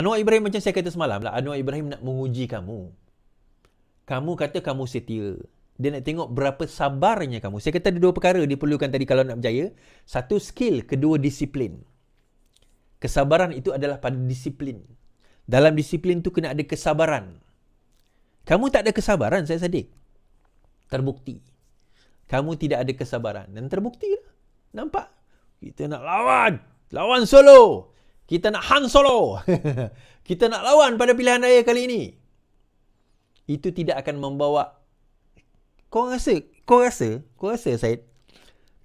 Anwar Ibrahim macam saya kata semalam lah, Anwar Ibrahim nak menguji kamu. Kamu kata kamu setia. Dia nak tengok berapa sabarnya kamu. Saya kata ada dua perkara diperlukan tadi kalau nak berjaya. Satu, skill. Kedua, disiplin. Kesabaran itu adalah pada disiplin. Dalam disiplin tu kena ada kesabaran. Kamu tak ada kesabaran, saya Sadiq. Terbukti. Kamu tidak ada kesabaran. Dan terbukti lah. Nampak? Kita nak lawan. Lawan Solo. Kita nak Han Solo. Kita nak lawan pada pilihan raya kali ini. Itu tidak akan membawa. Kau rasa Syed,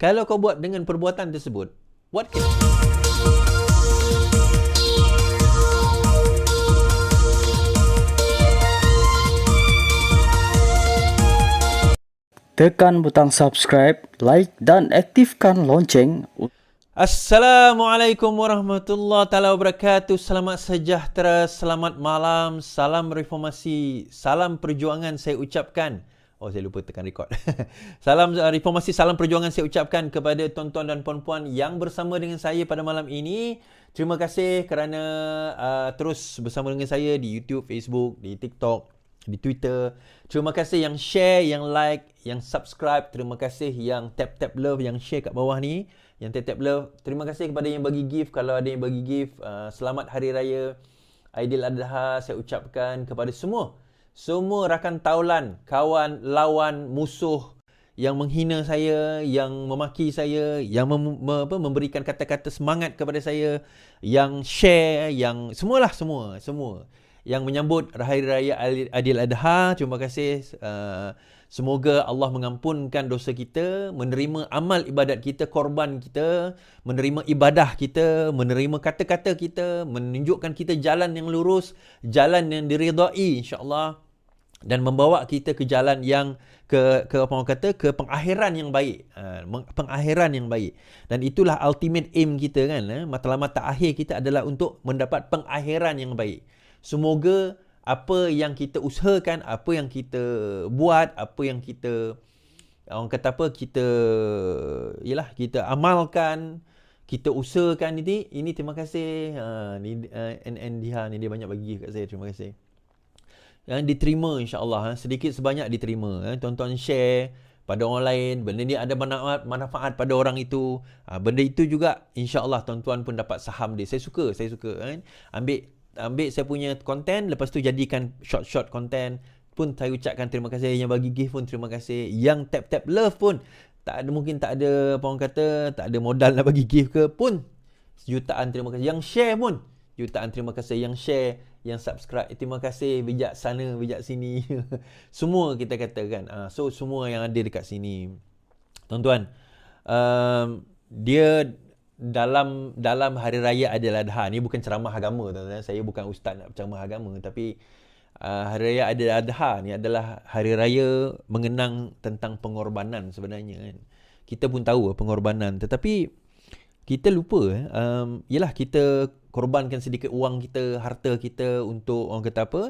kalau kau buat dengan perbuatan tersebut, what can... Tekan butang subscribe, like dan aktifkan lonceng. Assalamualaikum warahmatullahi taala wabarakatuh. Selamat sejahtera, selamat malam, salam reformasi, salam perjuangan saya ucapkan. Oh, saya lupa tekan record. Salam reformasi, salam perjuangan saya ucapkan kepada tuan-tuan dan puan-puan yang bersama dengan saya pada malam ini. Terima kasih kerana terus bersama dengan saya di YouTube, Facebook, di TikTok, di Twitter. Terima kasih yang share, yang like, yang subscribe. Terima kasih yang tap love, yang share kat bawah ni, yang tap love. Terima kasih kepada yang bagi gift. Kalau ada yang bagi gift, selamat Hari Raya Aidiladha saya ucapkan kepada semua rakan taulan, kawan, lawan, musuh yang menghina saya, yang memaki saya, yang memberikan kata-kata semangat kepada saya, yang share, yang semua yang menyambut Hari Raya Aidiladha. Terima kasih. Semoga Allah mengampunkan dosa kita, menerima amal ibadat kita, korban kita, menerima ibadah kita, menerima kata-kata kita, menunjukkan kita jalan yang lurus, jalan yang diridai insya-Allah, dan membawa kita ke jalan yang ke apa orang kata, ke pengakhiran yang baik. Pengakhiran yang baik. Dan itulah ultimate aim kita kan. Matlamat akhir kita adalah untuk mendapat pengakhiran yang baik. Semoga apa yang kita usahakan, apa yang kita buat, apa yang kita orang kata apa, kita amalkan, kita usahakan ini terima kasih. NDH ni dia banyak bagi kat saya, terima kasih. Yang diterima insya-Allah, sedikit sebanyak diterima. Tuan-tuan share pada orang lain, benda ni ada manfaat pada orang itu. Benda itu juga insya-Allah tuan-tuan pun dapat saham dia. Saya suka kan. Ambil saya punya konten, lepas tu jadikan short konten. Pun saya ucapkan terima kasih. Yang bagi gift pun terima kasih. Yang tap love pun mungkin tak ada apa orang kata, tak ada modal nak bagi gift ke pun, jutaan terima kasih. Yang share pun jutaan terima kasih. Yang share, yang subscribe, terima kasih. Bijak sana, bijak sini. Semua kita katakan. So semua yang ada dekat sini, tuan-tuan, dia dalam Hari Raya Aidiladha ni bukan ceramah agama, tuan-tuan. Saya bukan ustaz nak ceramah agama, tapi Hari Raya Aidiladha ni adalah hari raya mengenang tentang pengorbanan sebenarnya kan. Kita pun tahu pengorbanan, tetapi kita lupa ialah kita korbankan sedikit wang kita, harta kita untuk orang kata apa,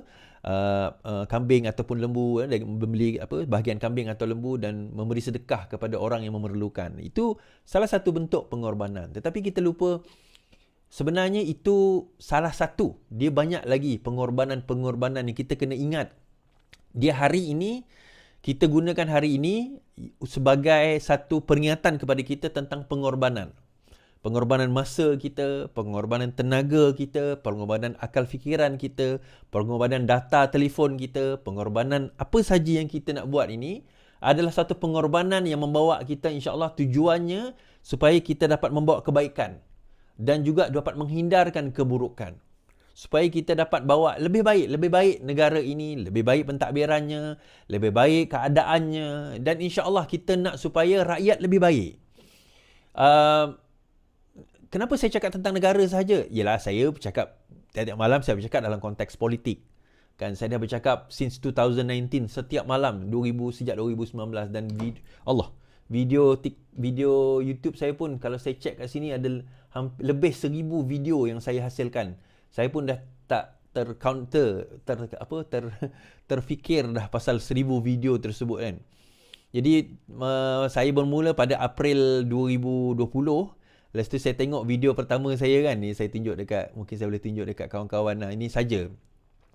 kambing ataupun lembu, membeli bahagian kambing atau lembu dan memberi sedekah kepada orang yang memerlukan. Itu salah satu bentuk pengorbanan. Tetapi kita lupa sebenarnya itu salah satu. Dia banyak lagi pengorbanan yang kita kena ingat. Dia hari ini, kita gunakan hari ini sebagai satu peringatan kepada kita tentang pengorbanan. Pengorbanan masa kita, pengorbanan tenaga kita, pengorbanan akal fikiran kita, pengorbanan data telefon kita, pengorbanan apa saja yang kita nak buat ini adalah satu pengorbanan yang membawa kita insya-Allah tujuannya supaya kita dapat membawa kebaikan dan juga dapat menghindarkan keburukan. Supaya kita dapat bawa lebih baik negara ini, lebih baik pentadbirannya, lebih baik keadaannya, dan insya-Allah kita nak supaya rakyat lebih baik. Kenapa saya cakap tentang negara sahaja? Yalah, saya bercakap tiap malam, saya bercakap dalam konteks politik. Kan saya dah bercakap since 2019 setiap malam sejak 2019, dan video YouTube saya pun kalau saya cek kat sini ada lebih 1000 video yang saya hasilkan. Saya pun dah tak terfikir dah pasal 1000 video tersebut kan. Jadi saya bermula pada April 2020 Lepas tu saya tengok video pertama saya kan, ni saya tunjuk dekat, mungkin saya boleh tunjuk dekat kawan-kawan. Nah, ini saja.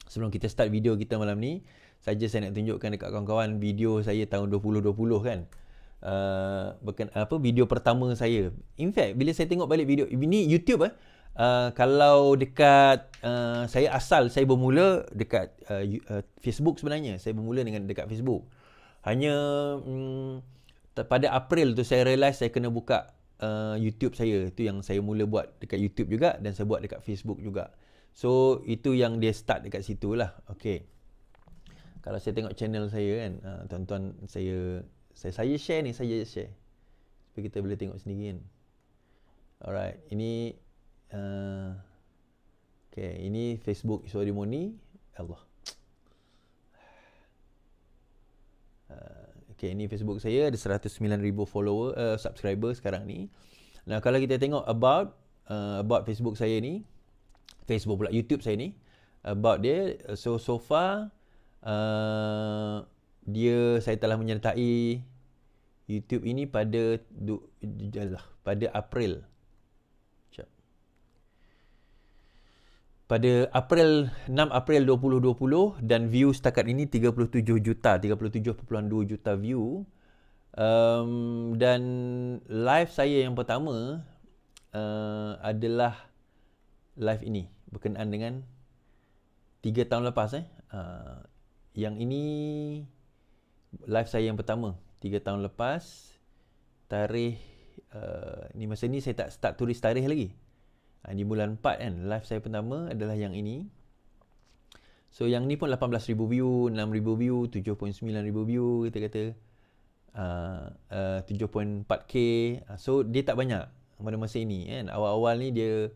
Sebelum kita start video kita malam ni, saja saya nak tunjukkan dekat kawan-kawan video saya tahun 2020 kan. Video pertama saya. In fact, bila saya tengok balik video, ini YouTube kalau dekat saya bermula dekat Facebook sebenarnya. Saya bermula dengan dekat Facebook. Hanya pada April tu saya realise saya kena buka YouTube saya. Itu yang saya mula buat dekat YouTube juga, dan saya buat dekat Facebook juga. So itu yang dia start dekat situ lah. Okay. Kalau saya tengok channel saya kan, tuan-tuan, saya share ni, saya share supaya kita boleh tengok sendiri kan. Alright, ini okay, ini Facebook Iswarimoni. Allah. Okay, ini Facebook saya, ada 109,000 follower, subscriber sekarang ni. Nah, kalau kita tengok about Facebook saya ni, Facebook pula, YouTube saya ni, about dia, so far saya telah menyertai YouTube ini pada April. Pada 6 April 2020, dan view setakat ini 37.2 juta view. Dan live saya yang pertama adalah live ini berkenaan dengan 3 tahun lepas. Yang ini live saya yang pertama 3 tahun lepas. Tarikh ni, masa ni saya tak start tulis tarikh lagi. Di bulan 4 kan, live saya pertama adalah yang ini. So yang ni pun 18,000 view, 6,000 view, 7.9,000 view kita kata, 7.4k. So dia tak banyak pada masa ini kan. Awal-awal ni dia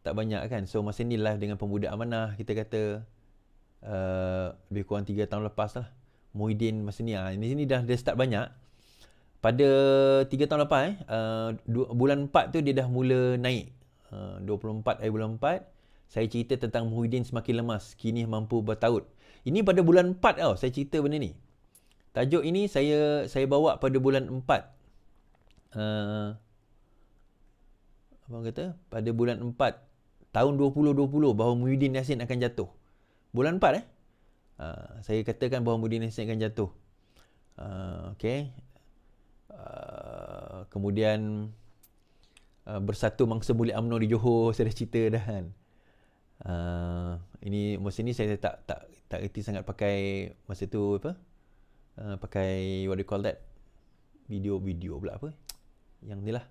tak banyak kan. So masa ni live dengan Pemuda Amanah, kita kata lebih kurang 3 tahun lepas lah. Muhyiddin masa ni, di sini dah start banyak. Pada 3 tahun lepas bulan 4 tu dia dah mula naik. 24 bulan 4, saya cerita tentang Muhyiddin semakin lemas, kini mampu bertaut. Ini pada bulan 4 tau saya cerita benda ni. Tajuk ini saya bawa pada bulan 4. Apa orang kata? Pada bulan 4 tahun 2020 bahawa Muhyiddin Yassin akan jatuh. Bulan 4 saya katakan bahawa Muhyiddin Yassin akan jatuh. Okay. Kemudian bersatu mangsa mulia UMNO di Johor, saya dah cerita dah kan. Ini masa ni saya tak erti sangat pakai masa tu pakai what do you call that, video pula apa yang ni lah.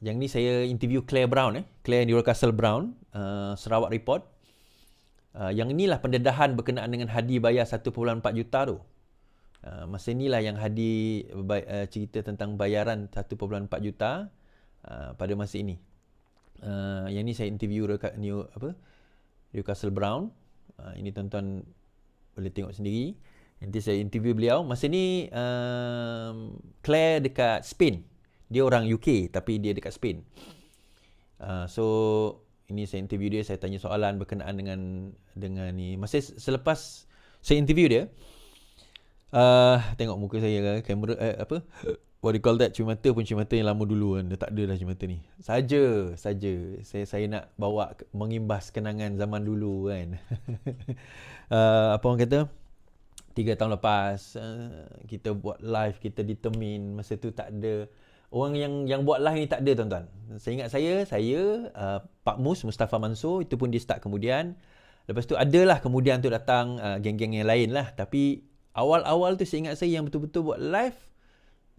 Yang ni saya interview Claire Brown, Claire Newcastle Brown, Sarawak Report. Yang inilah pendedahan berkenaan dengan hadi bayar 1.4 juta tu. Masa inilah yang Hadi cerita tentang bayaran 1.4 juta pada masa ini. Yang ni saya interview dekat Newcastle Brown. Ini tuan-tuan boleh tengok sendiri. Nanti saya interview beliau. Masa ni Claire dekat Spain. Dia orang UK tapi dia dekat Spain. So ini saya interview dia, saya tanya soalan berkenaan dengan ni. Masa selepas saya interview dia, tengok muka saya kan, kamera what do you call that, cermata pun cermata yang lama dulu kan, dah tak ada dah cermata ni. Saja saya nak bawa mengimbas kenangan zaman dulu kan. Apa orang kata, 3 tahun lepas kita buat live, kita determine masa tu tak ada orang yang buat live ni, tak ada tuan-tuan. Saya ingat saya Pak Mustafa Mansur, itu pun dia start kemudian. Lepas tu adalah kemudian tu datang geng-geng yang lain lah. Tapi awal-awal tu saya ingat saya yang betul-betul buat live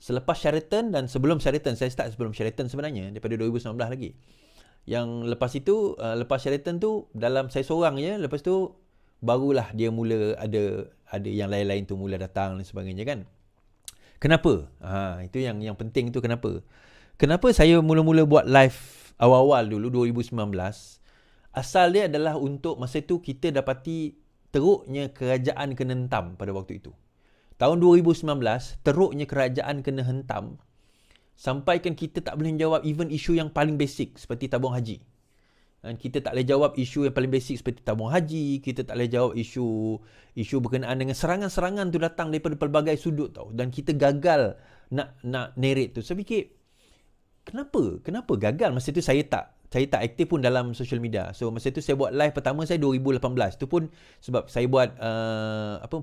selepas Sheraton dan sebelum Sheraton. Saya start sebelum Sheraton sebenarnya, daripada 2019 lagi. Yang lepas itu, lepas Sheraton tu, dalam saya seorang je. Lepas tu barulah dia mula ada yang lain-lain tu mula datang dan sebagainya kan. Kenapa? Itu yang penting tu, kenapa? Kenapa saya mula-mula buat live awal-awal dulu 2019? Asal dia adalah untuk masa tu kita dapati teruknya kerajaan kena hentam pada waktu itu. Tahun 2019, teruknya kerajaan kena hentam sampaikan kita tak boleh jawab even isu yang paling basic seperti tabung haji. Dan kita tak boleh jawab isu yang paling basic seperti tabung haji, kita tak boleh jawab isu berkenaan dengan serangan-serangan tu datang daripada pelbagai sudut tau. Dan kita gagal nak narrate tu. Saya fikir Kenapa gagal? Masa tu saya tak aktif pun dalam social media. So masa tu saya buat live pertama saya 2018. Tu pun sebab saya buat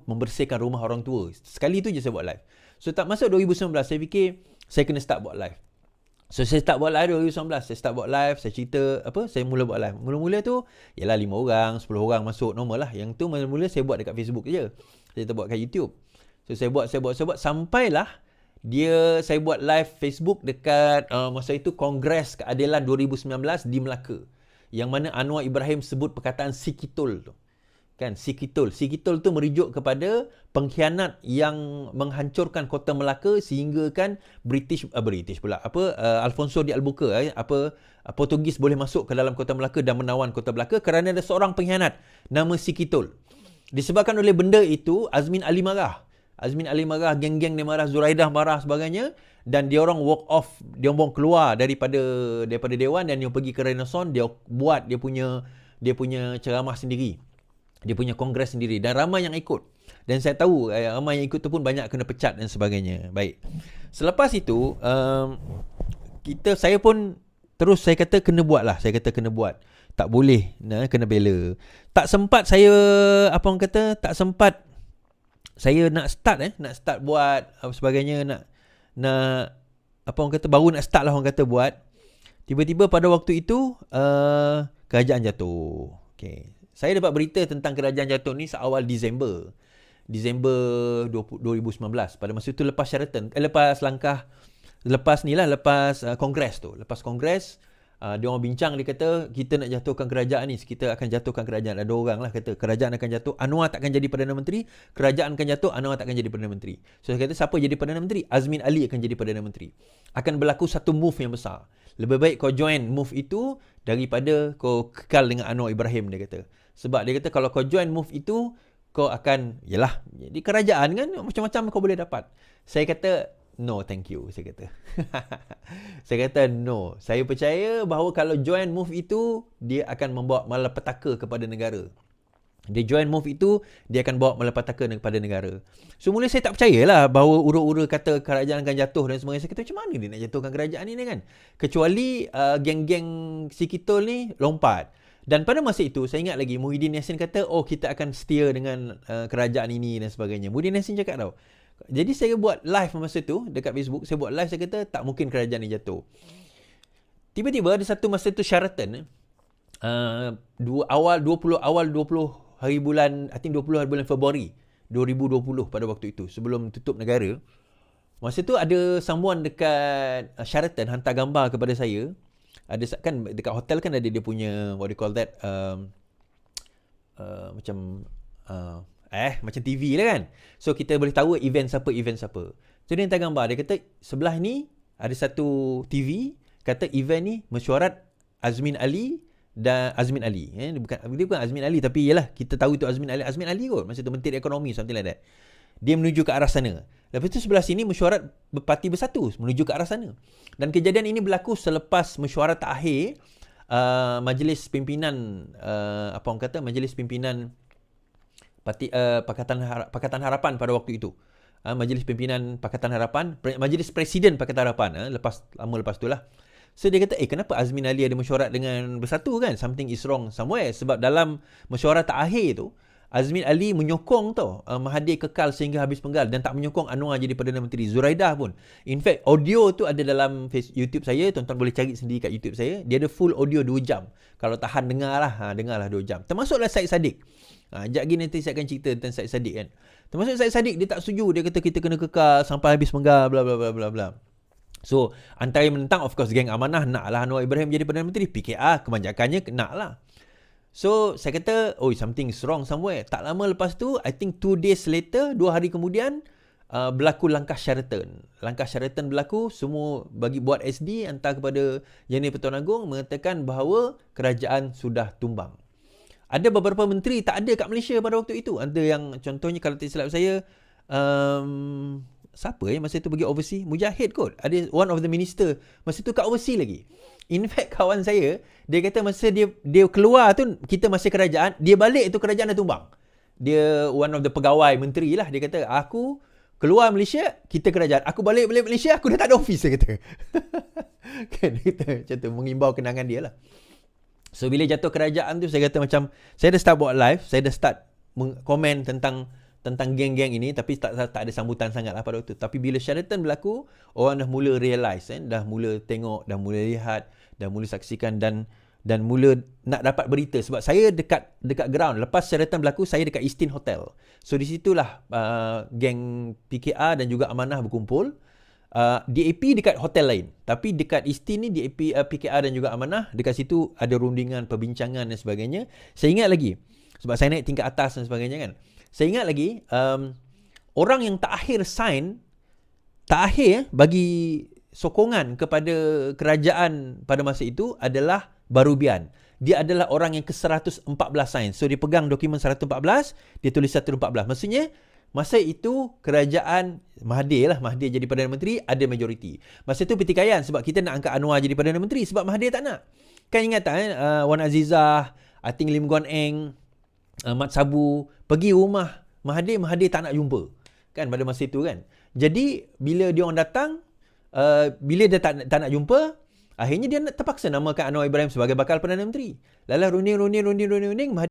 membersihkan rumah orang tua. Sekali tu je saya buat live. So tak masuk 2019 saya fikir saya kena start buat live. So saya start buat live 2019. Saya start buat live, saya cerita saya mula buat live. Mula-mula tu ialah 5 orang, 10 orang masuk normal lah. Yang tu mula-mula saya buat dekat Facebook je. Saya tak buat kat YouTube. So saya buat sampailah saya buat live Facebook dekat masa itu Kongres Keadilan 2019 di Melaka. Yang mana Anwar Ibrahim sebut perkataan Sikitul tu. Kan, Sikitul tu merujuk kepada pengkhianat yang menghancurkan kota Melaka sehingga kan Alfonso de Albuquerque Portugis boleh masuk ke dalam kota Melaka dan menawan kota Melaka kerana ada seorang pengkhianat nama Sikitul. Disebabkan oleh benda itu Azmin Ali marah, geng-geng dia marah, Zuraidah marah sebagainya, dan dia orang walk off, dia orang keluar daripada dewan dan dia pergi ke Renaissance, dia buat dia punya ceramah sendiri. Dia punya kongres sendiri dan ramai yang ikut. Dan saya tahu ramai yang ikut tu pun banyak kena pecat dan sebagainya. Baik. Selepas itu saya pun terus saya kata kena buat. Tak boleh, kena bela. Tak sempat saya saya nak start buat sebagainya, baru nak start lah orang kata buat. Tiba-tiba pada waktu itu kerajaan jatuh. Okey. Saya dapat berita tentang kerajaan jatuh ni seawal Disember 2019. Pada masa itu lepas kongres tu. Lepas kongres dia orang bincang, dia kata kita nak jatuhkan kerajaan ni, kita akan jatuhkan kerajaan. Ada orang lah kata kerajaan akan jatuh, Anwar tak akan jadi Perdana Menteri, kerajaan akan jatuh, Anwar tak akan jadi Perdana Menteri. So saya kata siapa jadi Perdana Menteri? Azmin Ali akan jadi Perdana Menteri. Akan berlaku satu move yang besar. Lebih baik kau join move itu daripada kau kekal dengan Anwar Ibrahim, dia kata. Sebab dia kata kalau kau join move itu kau akan jadi kerajaan kan macam-macam kau boleh dapat. Saya kata no, thank you. Saya kata no. Saya percaya bahawa kalau join move itu, dia akan membawa malapetaka kepada negara. Dia join move itu, dia akan bawa malapetaka kepada negara. So mula saya tak percayalah bahawa ura-ura kata kerajaan akan jatuh dan sebagainya. Saya kata macam mana dia nak jatuhkan kerajaan ni kan? Kecuali geng-geng Sikitul ni lompat. Dan pada masa itu, saya ingat lagi Muhyiddin Yassin kata, kita akan setia dengan kerajaan ini dan sebagainya. Muhyiddin Yassin cakap tau. Jadi saya buat live masa tu dekat Facebook. Saya buat live, saya kata tak mungkin kerajaan ni jatuh. Tiba-tiba ada satu masa tu Sheraton 20 hari bulan Februari 2020 pada waktu itu, sebelum tutup negara. Masa tu ada someone dekat Sheraton hantar gambar kepada saya. Ada kan dekat hotel kan ada dia punya what do you call that macam TV lah kan. So kita boleh tahu event siapa. So dia hantar gambar, dia kata sebelah ni ada satu TV, kata event ni mesyuarat Azmin Ali. Dia bukan Azmin Ali, tapi yalah kita tahu itu Azmin Ali kot, masa tu Menteri Ekonomi something like that. Dia menuju ke arah sana. Lepas tu sebelah sini mesyuarat Parti Bersatu menuju ke arah sana. Dan kejadian ini berlaku selepas mesyuarat akhir majlis pimpinan majlis pimpinan Parti Pakatan Harapan pada waktu itu. Majlis pimpinan Pakatan Harapan, majlis presiden Pakatan Harapan lepas itulah. So dia kata, kenapa Azmin Ali ada mesyuarat dengan Bersatu kan? Something is wrong somewhere. Sebab dalam mesyuarat akhir tu Azmin Ali menyokong Mahathir kekal sehingga habis penggal dan tak menyokong Anwar jadi Perdana Menteri. Zuraidah pun. In fact, audio tu ada dalam YouTube saya. Tuan-tuan boleh cari sendiri kat YouTube saya. Dia ada full audio 2 jam. Kalau tahan dengarlah 2 jam. Termasuklah Syed Saddiq. Sekejap lagi nanti saya akan cerita tentang Syed Saddiq kan. Termasuk Syed Saddiq, dia tak setuju. Dia kata kita kena kekal sampai habis penggal bla bla bla bla bla. So, antara yang menentang of course geng Amanah naklah Anwar Ibrahim jadi Perdana Menteri. PKR kebanyakannya naklah. So, saya kata, something is wrong somewhere. Tak lama lepas tu, I think 2 days later, 2 hari kemudian, berlaku langkah Sheraton. Langkah Sheraton berlaku, semua buat SD, hantar kepada Yang di-Pertuan Agong, mengatakan bahawa kerajaan sudah tumbang. Ada beberapa menteri tak ada kat Malaysia pada waktu itu. Ada yang, contohnya kalau tak silap saya, siapa masa tu pergi overseas? Mujahid kot. Ada one of the minister masa tu kat overseas lagi. In fact, kawan saya, dia kata masa dia keluar tu, kita masih kerajaan, dia balik tu kerajaan dah tumbang. Dia one of the pegawai menteri lah. Dia kata, aku Keluar Malaysia, kita kerajaan. Aku balik Malaysia, aku dah tak ada office, dia kata. Kan, kita macam tu, mengimbau kenangan dia lah. So, bila jatuh kerajaan tu, saya kata macam, saya dah start buat live, saya dah start komen tentang geng-geng ini, tapi tak ada sambutan sangat lah pada waktu. Tapi bila Sheraton berlaku, orang dah mula realise, dah mula tengok, dah mula lihat, dah mula saksikan dan mula nak dapat berita. Sebab saya dekat ground. Lepas Sheraton berlaku, saya dekat Eastin Hotel. So, di situlah geng PKR dan juga Amanah berkumpul. DAP dekat hotel lain. Tapi dekat Eastin ni, DAP, PKR dan juga Amanah, dekat situ ada rundingan, perbincangan dan sebagainya. Saya ingat lagi, sebab saya naik tingkat atas dan sebagainya kan. Saya ingat lagi, orang yang terakhir bagi sokongan kepada kerajaan pada masa itu adalah Barubian. Dia adalah orang yang ke-114 sign. So, dia pegang dokumen 114, dia tulis 114. Maksudnya, masa itu kerajaan Mahathir jadi Perdana Menteri, ada majoriti. Masa itu pertikaian sebab kita nak angkat Anwar jadi Perdana Menteri sebab Mahathir tak nak. Kan ingat tak Wan Azizah, Ating Lim Guan Eng, Mat Sabu pergi rumah Mahathir tak nak jumpa. Kan pada masa itu kan. Jadi bila dia orang datang, bila dia tak nak jumpa, akhirnya dia terpaksa namakan Anwar Ibrahim sebagai bakal Perdana Menteri. Lalu runding,